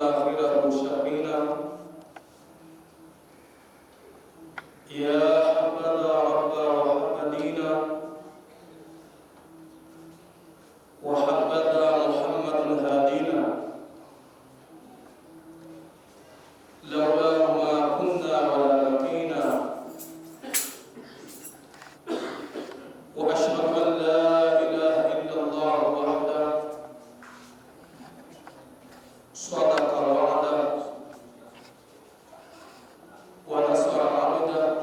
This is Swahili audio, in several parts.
آخره شقينا يا حبذا ربا وحب دينا وحبذا محمد هادينا لولاه ما كنا ولا بقينا وأشهد أن لا إله إلا الله وحده صدق وعده ونصر عبده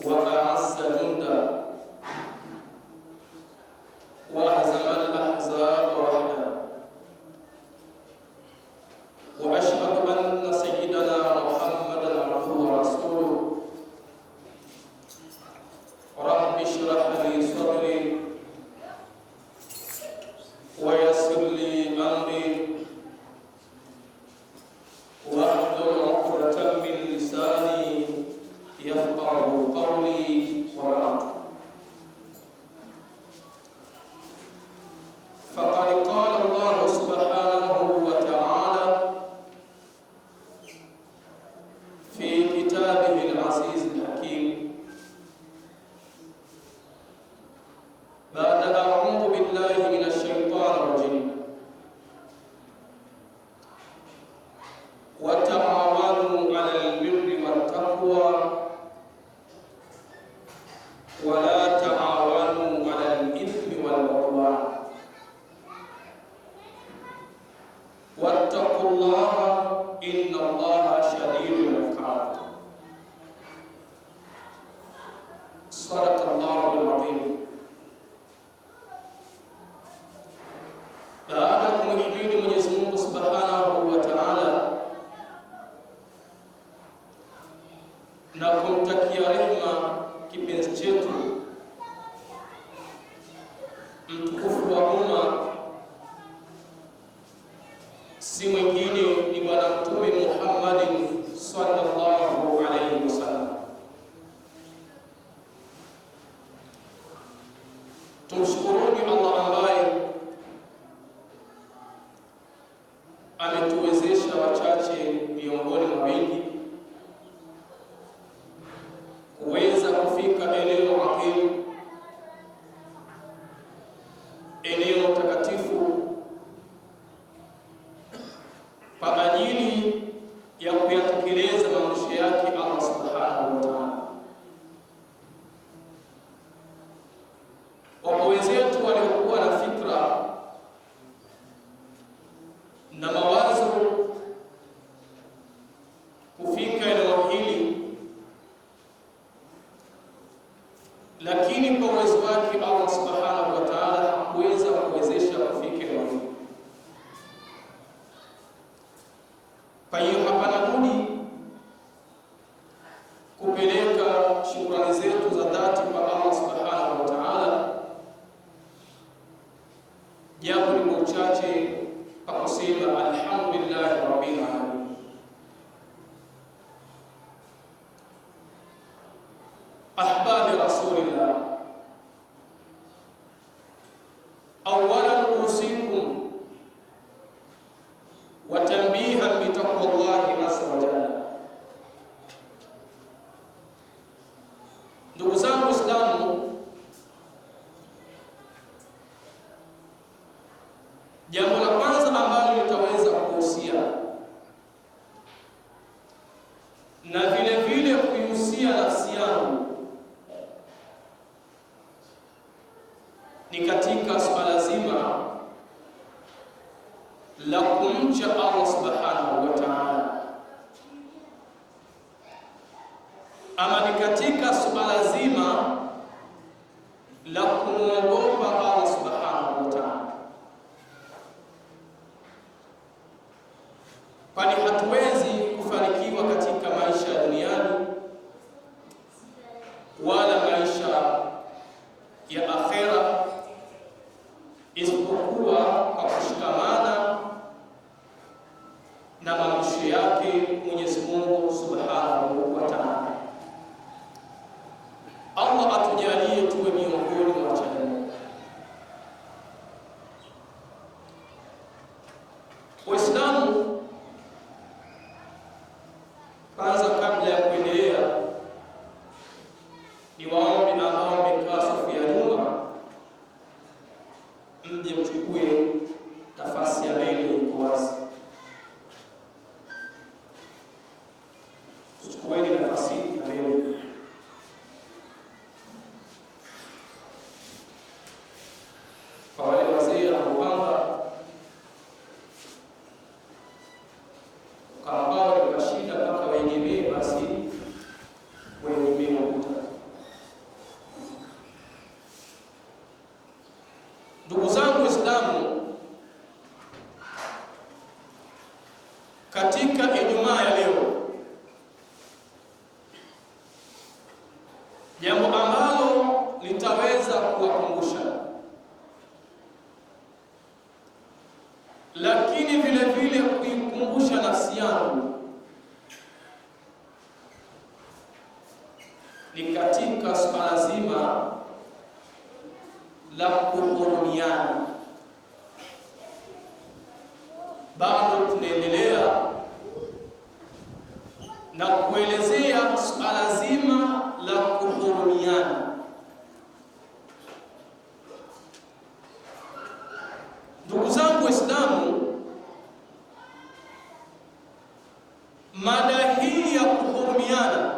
وأعز جنده وهزم الأحزاب وحده وأشهد أن سيدنا محمدا عبده ورسوله رب اشرح لي صدري ويسر لي أمري واحلل عقدة من لساني يفقه قولي وبعد فقد قال الله سبحانه وتعالى في كتابه العزيز الحكيم بعد أعوذ بالله من الشيطان الرجيم وتعاونوا على البر والتقوى ولا تعاونوا على الإثم والعدوان واتقوا الله إن الله شديد العقاب صدق الله العظيم. Baada ya kumhimidi Mwenyezi Mungu Subhanahu wa Ta'ala na kumtakia rehema kipenzi chetu mtukufu wa umma, si mwingine ni Bwana Mtume Muhammadin sallallahu alayhi wasallam. Tumshukuruni Allah ambaye ametuwezesha wachache miongoni mwa wengi kuweza kufika eneo adhimu, eneo takatifu kwa ajili ya kuyatekeleza maamrisho yake Allah subhanahu wa ta'ala. Wapo wenzetu waliokuwa na fikra na mawazo kufika eneo hili, lakini kwa uwezo wake Allah subhanahu wa ta'ala hakuweza kuwezesha kufika eneo hili. Kwa hiyo hapana budi kupeleka shukrani zetu za dhati kwa Allah subhanahu wa ta'ala, japo ni kwa uchache pa kusema alhamdulillahi rabbil alamin. Ahbabi rasulillah, awalan usikum wa tanbihan bi taqwallahi azza wa jalla. Ndugu zangu Waislamu, jambo la kwanza ambalo nitaweza kuhusia na vile vile kuihusia nafsi yangu ni katika swala zima la kumcha Allah subhanahu wa ta'ala, ama ni katika swala zima la kumwogopa Allah subhanahu wa ta'ala, kwani hatuwezi kufanikiwa katika maisha ya duniani wala maisha ya akhera isipokuwa kwa kushikamana na maamrisho yake Mwenyezi Mungu Subhanahu wa Ta'ala. Allah atujalie tuwe miongoni mwa wacha Mungu. ni waombe ambao mmekaa safu ya nyuma, mje mchukue nafasi ya mbele iko wazi. Chukueni nafasi ya mbele. Kwa wale wazee ambao ambao ni mashida mpaka wenyewe, basi wenyewe ukuta. Ndugu zangu Waislamu, katika Ijumaa ya leo, jambo ambalo litaweza kuwakumbusha, lakini vile vile kuikumbusha nafsi yangu, ni katika suala zima la kuhurumiana. Bado tunaendelea na kuelezea suala zima la kuhurumiana. Ndugu zangu Waislamu, mada hii ya kuhurumiana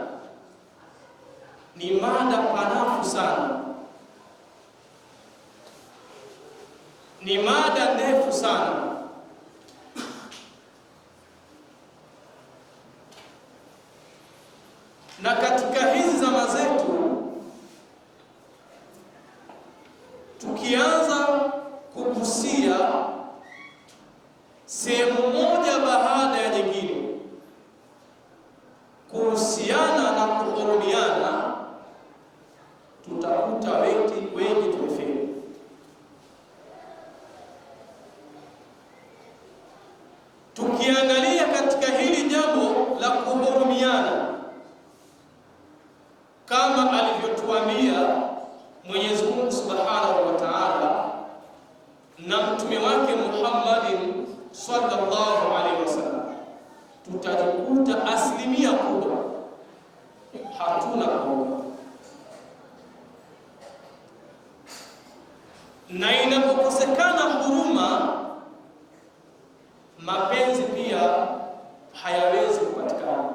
ni mada panafu sana, ni mada ndefu sana, na katika hizi zama zetu tukianza kugusia sehemu moja baada ya nyingine kuhusiana na kuhurumiana, tutakuta wengi tumefeli. Tukiangalia katika hili jambo la kuhurumiana, kama alivyotuambia Mwenyezi Mungu Subhanahu wa Ta'ala na mtume wake Muhammadin sallallahu alaihi wasallam, tutajikuta asilimia kubwa hatuna huruma. Na inapokosekana huruma, mapenzi pia hayawezi kupatikana.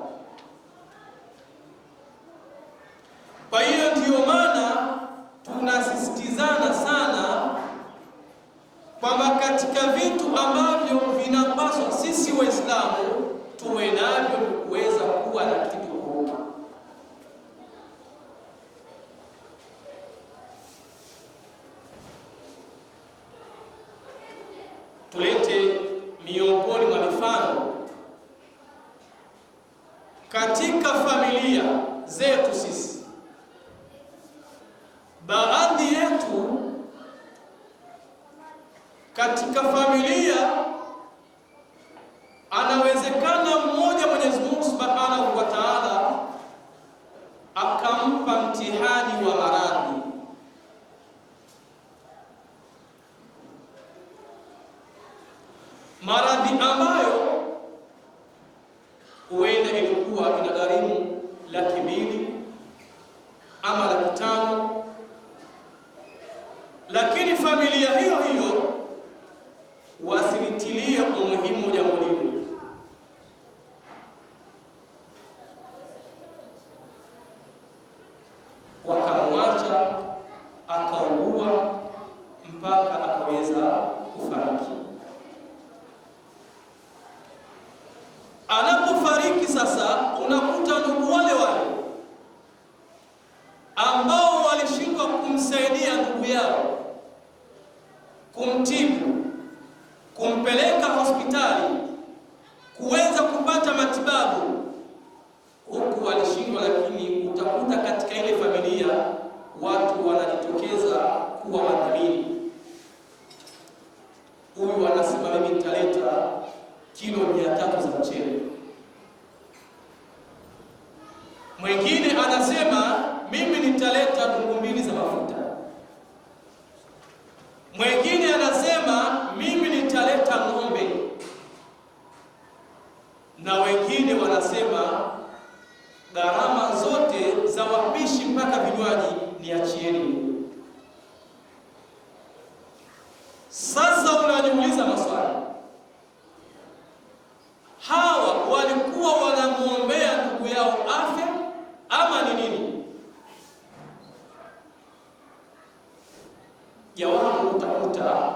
Kwa hiyo ndiyo maana tunasisitizana sana kwamba katika vitu ambavyo vinapaswa sisi Waislamu tuwe navyo kuweza kuwa na kitu huruma. Tulete miongoni mwa mifano katika familia zetu sisi. Baadhi yetu katika familia, anawezekana mmoja Mwenyezi Mungu Subhanahu wa Ta'ala akampa mtihani wa maradhi. Maradhi ambayo huenda ilikuwa inagharimu 200,000 ama 500,000, lakini familia hiyo hiyo wasilitilie umuhimu jambo hili, wakamwacha akaugua mpaka akaweza kufariki. Anapofariki sasa, unakuta ndugu wale ambao walishindwa kumsaidia ndugu yao, kumtibu, kumpeleka hospitali, kuweza kupata matibabu, huku walishindwa. Lakini utakuta katika ile familia watu wanajitokeza kuwa wadhamini. Huyu anasema mimi nitaleta kilo 300 za mchele. Mwingine anasema mimi nitaleta dungu 2 za mafuta. Mwingine anasema mimi nitaleta ng'ombe. Na wengine wanasema gharama zote za wapishi mpaka vinywaji vinywaji niachieni. Sasa unajiuliza maswali, hawa walikuwa wanamuombea ndugu yao afya ama ni nini? Jawabu utakuta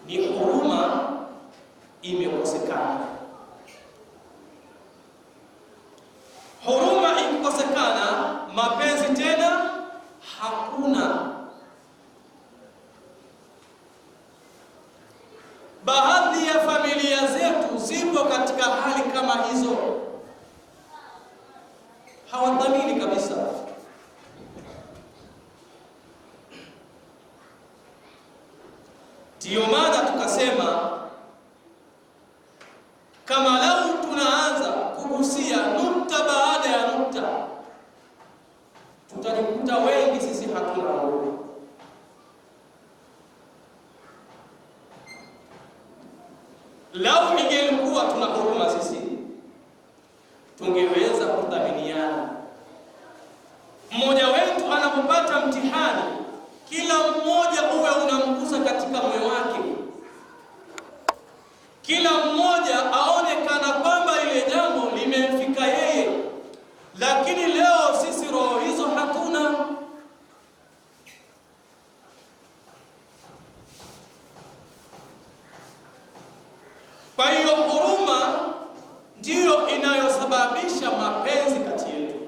ni huruma imekosekana. Huruma ikikosekana, mapenzi tena hakuna. Baadhi ya familia zetu zipo katika hali kama hizo, hawadhamini kabisa. Ndiyo maana tukasema kama lau tunaanza kugusia nukta baada ya nukta, tutajikuta wengi sisi hatuna huruma. Lau ingelikuwa tuna huruma sisi, tungeweza kudhaminiana. Mmoja wetu anapopata mtihani, kila mmoja uwe unamgusa katika moyo wake, kila mmoja aone kana kwamba ile jambo limemfika yeye. Lakini leo sisi roho hizo hatuna. Kwa hiyo huruma ndiyo inayosababisha mapenzi kati yetu.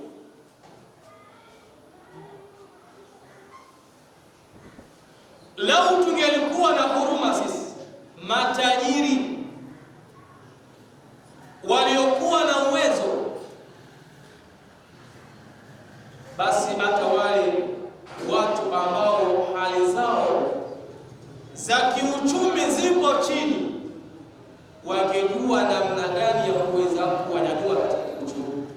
Lau tungelikuwa na huruma sisi, matajiri waliokuwa na uwezo, basi hata wale watu ambao hali zao za kiuchumi zipo chini wangejua namna gani ya kuweza kuwanyanyua katika uchumi.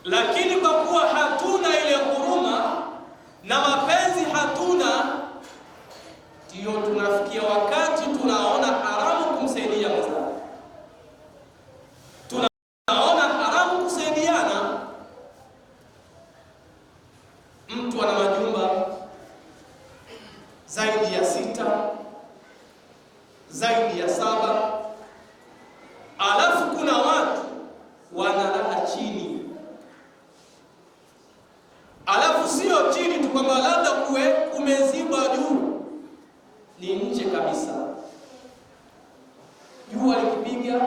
Lakini kwa kuwa hatuna ile huruma na mapenzi hatuna, ndiyo tunafikia wakati tunaona haramu kumsaidia mwenzake, tunaona haramu kusaidiana. Mtu ana majumba zaidi ya 6, zaidi ya 7, alafu kuna watu wanalala chini. Alafu sio chini tu kwamba labda kumezibwa juu, ni nje kabisa. Jua likipiga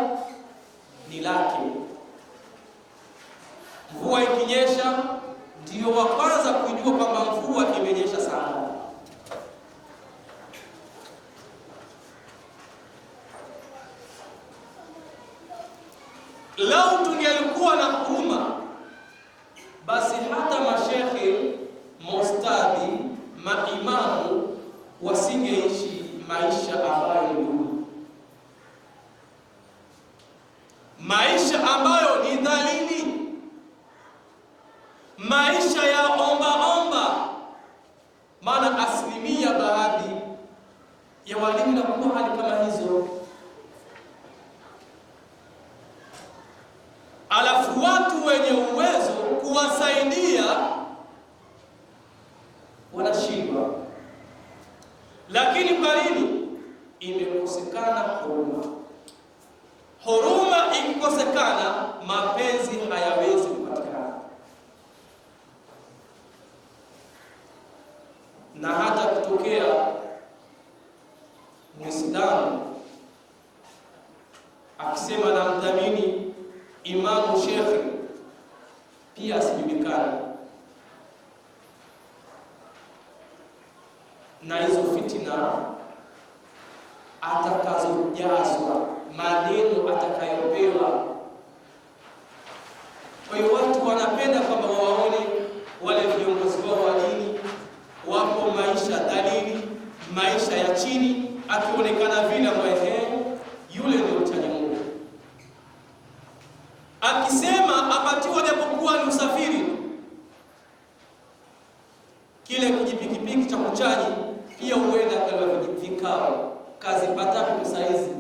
ni lake, mvua ikinyesha ndio wa kwanza kujua kwamba mvua imenyesha sana. Lau tungelikuwa na huruma, basi hata mashehe, mostadhi, maimamu wasingeishi maisha ambayo ni duni, maisha ambayo ni dhalili, maisha ya omba. Maana asilimia baadhi ya walimu na kuwa hali kama hizo. Alafu watu wenye uwezo kuwasaidia wanashindwa. Lakini kwa nini? Imekosekana huruma. Huruma ikikosekana, mapenzi hayawezi kupatikana. Na hata kutokea Muislamu akisema na mdhamini imamu shekhi, pia asijulikane, na hizo fitina atakazojazwa, maneno atakayopewa. Kwa hiyo watu wanapenda kwamba waone wale viongozi wao wa dini wapo maisha dhalili, maisha ya chini, akionekana vile mwehe yule ndio mchaji Mungu. Akisema apatiwa japokuwa ni usafiri, kile kijipikipiki cha kuchaji pia huenda kwa vikao, kazi patapo pesa hizi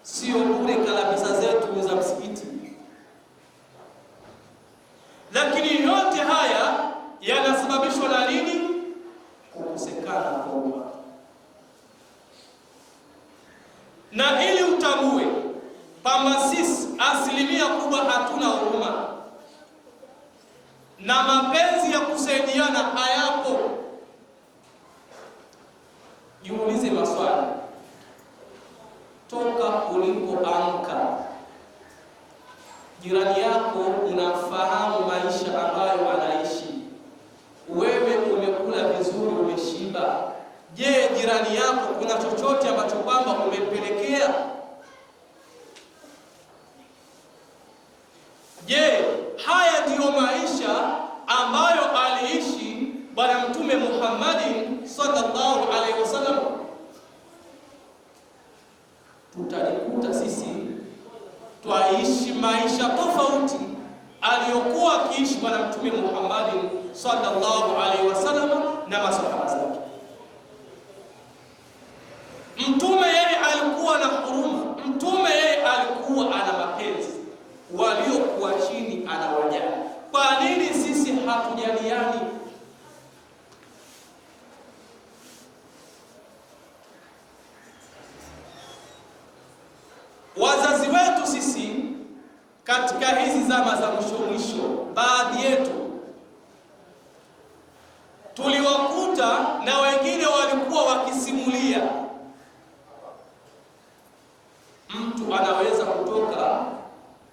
sio bure. Kala pesa zetu za msikiti lakini yote haya yanasababishwa na nini? Kukosekana huruma. Na ili utambue kwamba sisi asilimia kubwa hatuna huruma na mapenzi ya kusaidiana hayapo, jiulize maswali. Toka ulipoamka, jirani yako unafahamu maisha ambayo anaishi? Wewe umekula vizuri, umeshiba. Je, jirani yako kuna chochote ambacho kwamba umempelekea? Je, haya ndiyo maisha ambayo aliishi Bwana Mtume Muhammadin sallallahu alaihi wasallam? Tutajikuta sisi twaishi maisha tofauti aliyokuwa akiishi Bwana Mtume Muhammadin sallallahu alaihi wasallam na masahaba zake. Mtume yeye alikuwa na huruma, mtume yeye alikuwa ana mapenzi, waliokuwa chini anawajali. Kwa nini sisi hatujaliani? Wazazi wetu sisi katika hizi zama za mwisho, baadhi yetu tuliwakuta na wengine walikuwa wakisimulia, mtu anaweza kutoka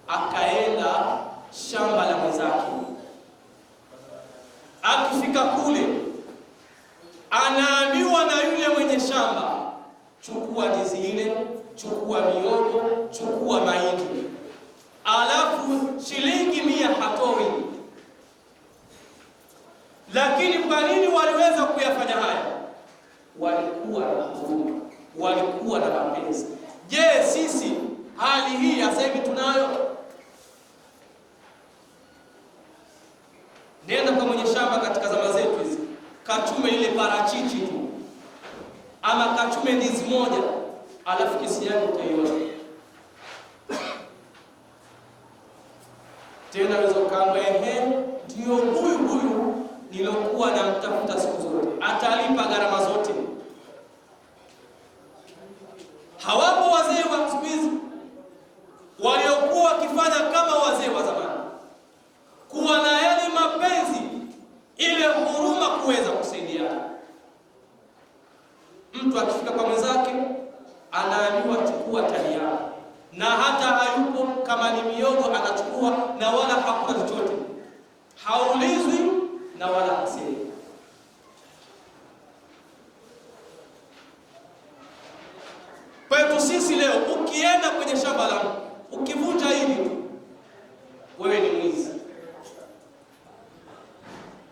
akaenda shamba la mwenzake, akifika kule anaambiwa na yule mwenye shamba, chukua ndizi ile, chukua miogo, chukua mahindi, alafu shilingi 100 hatoi. Lakini kwa nini waliweza kuyafanya haya? Walikuwa na huruma, walikuwa na mapenzi. Je, sisi hali hii sasa hivi tunayo? Nenda kwa mwenye shamba katika zama zetu hizi, kachume ile parachichi tu ama kachume ndizi moja, alafu kesi yake utaiona. Tena wewe ukaamba ndio huyu nilokuwa namtafuta siku zote, atalipa gharama zote. Hawapo wazee wa siku hizi waliokuwa wakifanya kama wazee wa zamani, kuwa na yale mapenzi, ile huruma, kuweza kusaidiana. Mtu akifika kwa mwenzake anaambiwa chukua tani yako, na hata hayupo, kama ni miogo anachukua, na wala hakuna chochote, haulizwi na wala hasemi. Kwetu sisi leo, ukienda kwenye shamba langu ukivunja hili, wewe ni mwizi,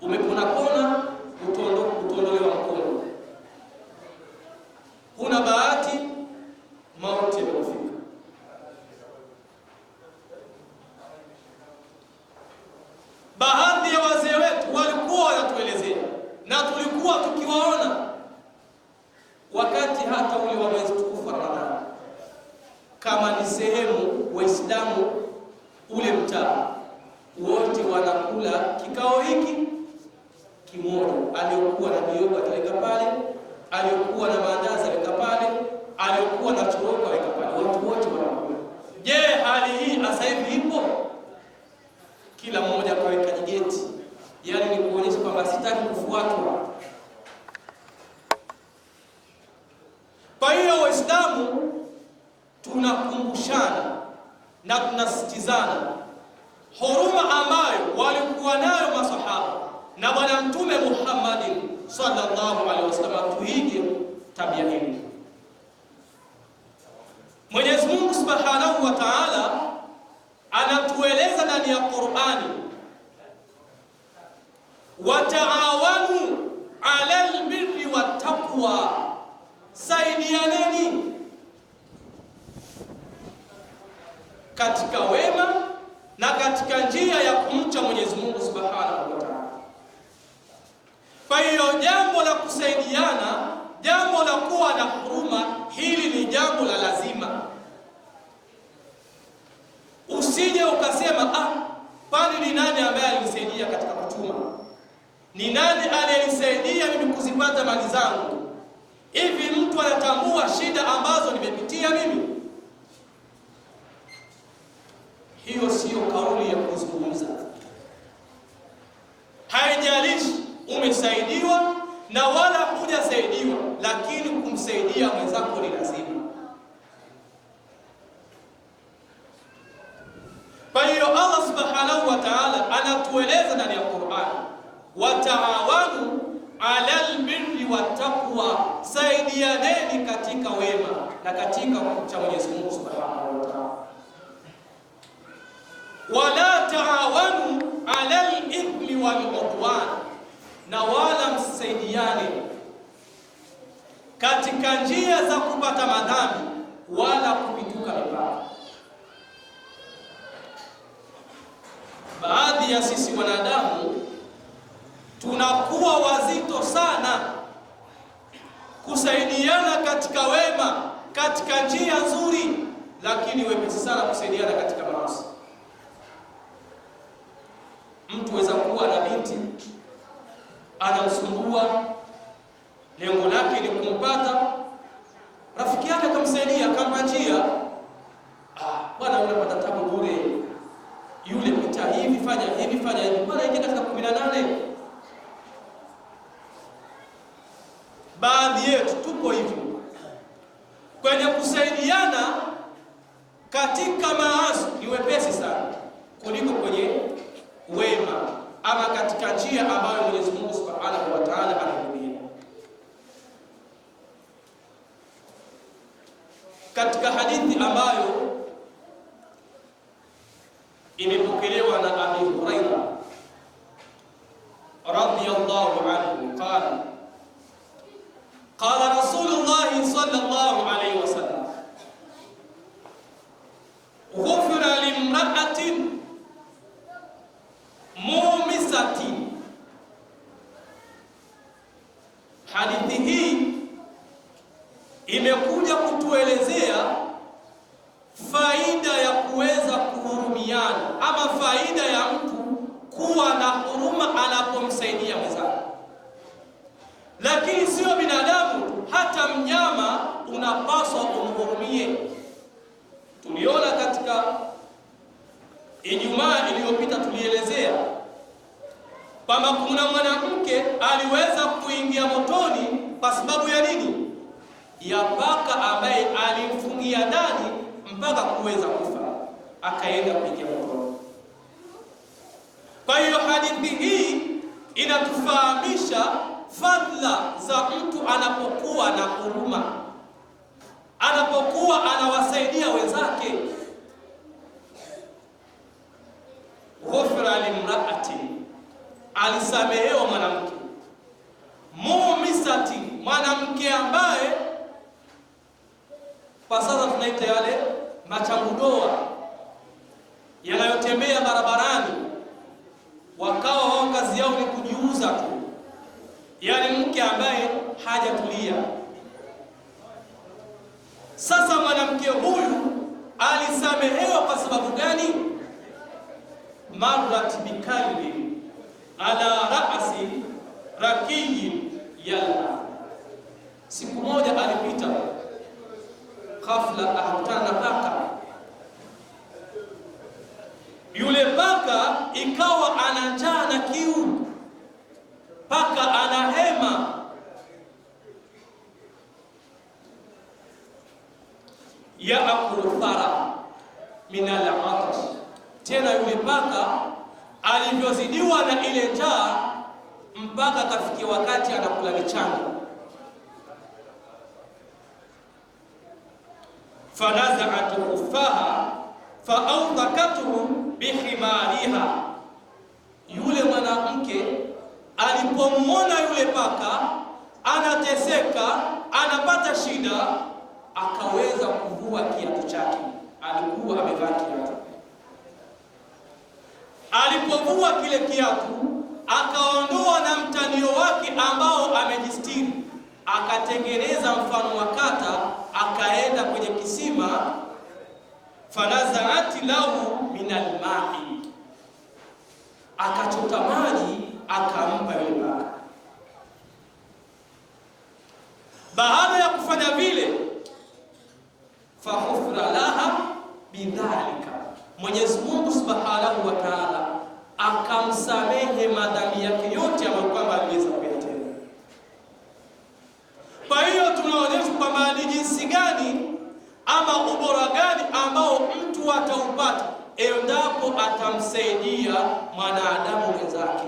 umepona kona, utondolewa mkono, huna bahati, mauti yamefika. Baadhi ya wazee wetu walikuwa wanatuelezea na tulikuwa tukiwaona wakati hata ule wa mwezi tukufu wa Ramadhani, kama ni sehemu Waislamu ule mtaa wote wanakula kikao hiki kimoja, aliyokuwa na miogo ataweka pale, aliyokuwa na maandazi aweka pale, aliyokuwa na choroko aweka pale, watu wote wanakula. Je, hali hii sasa hivi ipo? Kila mmoja kaweka jigeti, yani ni kuonyesha kwamba sitaki kufuatwa. Kwa hiyo Waislamu tunakumbushana na tunasitizana huruma ambayo walikuwa nayo masahaba na Bwana Mtume Muhammadin sallallahu alaihi wasallam, tuige tabia hii. Mwenyezi Mungu Subhanahu wa Ta'ala anatueleza ndani ya Qur'ani, wataawanu 'alal birri wattaqwa, saidianeni katika wema na katika njia ya kumcha Mwenyezi Mungu Subhanahu wa Ta'ala. Kwa hiyo jambo la kusaidiana, jambo la kuwa na huruma, hili ni jambo la lazima. Usije ukasema kwani ni nani ambaye alinisaidia? Ni nani aliyenisaidia mimi kuzipata mali zangu? Hivi mtu anatambua shida ambazo nimepitia mimi? Hiyo sio kauli ya kuzungumza. Haijalishi umesaidiwa na wala hujasaidiwa, lakini kumsaidia mwenzako ni lazima. Kwa hiyo Allah subhanahu wa ta'ala anatueleza ndani ya Qur'an, wataawanu alal birri wattaqwa, saidianeni katika wema na katika kumcha Mwenyezi Mungu subhanahu wa ta'ala. Wala taawanu alal ithmi wal udwan, na wala msaidiane katika njia za kupata madhambi wala kupituka mipaka. Baadhi ya sisi wanadamu tunakuwa wazito sana kusaidiana katika wema, katika njia nzuri, lakini wepesi sana kusaidiana katika maasi. Mtu weza kuwa na binti anamsumbua, lengo lake ni kumpata, rafiki yake akamsaidia, akampa njia. Bwana unapata tabu bure, yule pita hivi, fanya hivi, fanya hivi, bwana ingia katika 18. Baadhi yetu tupo hivyo kwenye kusaidiana katika maasi, ni wepesi sana kuliko kwenye wema ama katika njia ambayo Mwenyezi Mungu Subhanahu wa Ta'ala anahimia. Katika hadithi ambayo imepokelewa na Abi Hurairah radhiyallahu anhu, qala Rasulullah sallallahu alayhi wasallam, ghufira limra'atin mumisatin. Hadithi hii imekuja kutuelezea faida ya kuweza kuhurumiana ama faida ya mtu kuwa na huruma anapomsaidia mwenzake. Lakini sio binadamu tu, hata mnyama unapaswa umhurumie. Tuliona katika Ijumaa iliyopita, tulielezea kwamba kuna mwanamke aliweza kuingia motoni kwa sababu ya nini? Ya paka ambaye alimfungia ndani mpaka kuweza kufa, akaenda kuingia motoni. Kwa hiyo hadithi hii inatufahamisha fadhila za mtu anapokuwa na huruma, anapokuwa anawasaidia wenzake. Ghufira limraati, alisamehewa mwanamke. Mumisati, mwanamke ambaye kwa sasa tunaita yale machangudoa yanayotembea barabarani, wakawa wao kazi yao ni kujiuza tu, yaani mke ambaye hajatulia. Sasa mwanamke huyu alisamehewa kwa sababu gani? Marrat bikalbi ala ra'si rakiyin yalha, siku moja alipita ghafla akakutana na paka. Yule paka ikawa ana njaa na kiu, paka ana hema. Yaakulu thara min al-atash, tena yule paka alivyozidiwa na ile njaa mpaka kafikia wakati anakula michanga. Fanaza'at khuffaha fa'awdakatuhu bihimariha, yule mwanamke alipomwona yule paka anateseka, anapata shida, akaweza kuvua kiatu chake. Alikuwa amevaa kiatu. Alipovua kile kiatu, akaondoa na mtandio wake ambao amejistiri, akatengeneza mfano wa kata, akaenda kwenye kisima. Fanazaati lahu min alma'i, akachota maji akampa yule kusamehe madhambi yake yote ambayo kwamba aliweza kuyatenda. Kwa hiyo tunaonyeshwa kwamba ni jinsi gani ama ubora gani ambao mtu ataupata endapo atamsaidia mwanadamu mwenzake,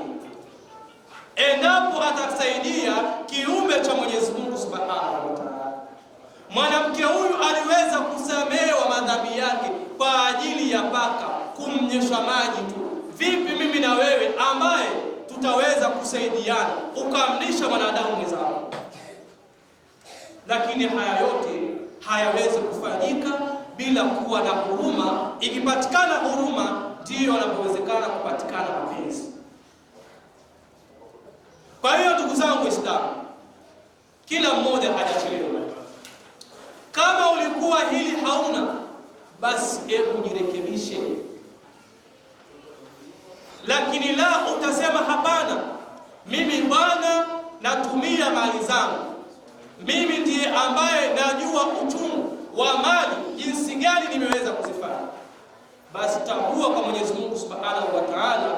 endapo atasaidia kiumbe cha Mwenyezi Mungu Subhanahu wa Ta'ala. Mwanamke huyu aliweza kusamehewa madhambi yake kwa ajili ya paka kumnyesha maji tu. Vipi mimi na wewe ambaye tutaweza kusaidiana ukamlisha mwanadamu mwenzako? Lakini haya yote hayawezi kufanyika bila kuwa na huruma. Ikipatikana huruma, ndiyo yanapowezekana kupatikana mapenzi. Kwa hiyo ndugu zangu Waislamu, kila mmoja hajachelewa. Kama ulikuwa hili hauna, basi hebu jirekebishe. Lakini la utasema hapana, mimi bwana natumia mali zangu, mimi ndiye ambaye najua uchungu wa mali jinsi gani nimeweza kuzifanya, basi tambua kwa Mwenyezi Mungu Subhanahu wa Ta'ala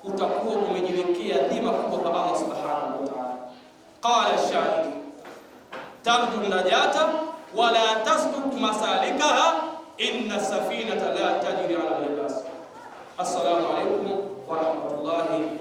utakuwa umejiwekea dhima kubwa kwa Allah Subhanahu wa Ta'ala. Qala ash-shair tarju najata wala tasduk masalikaha inna safinata la tajri ala al-yabas. Assalamu alaykum wa rahmatullahi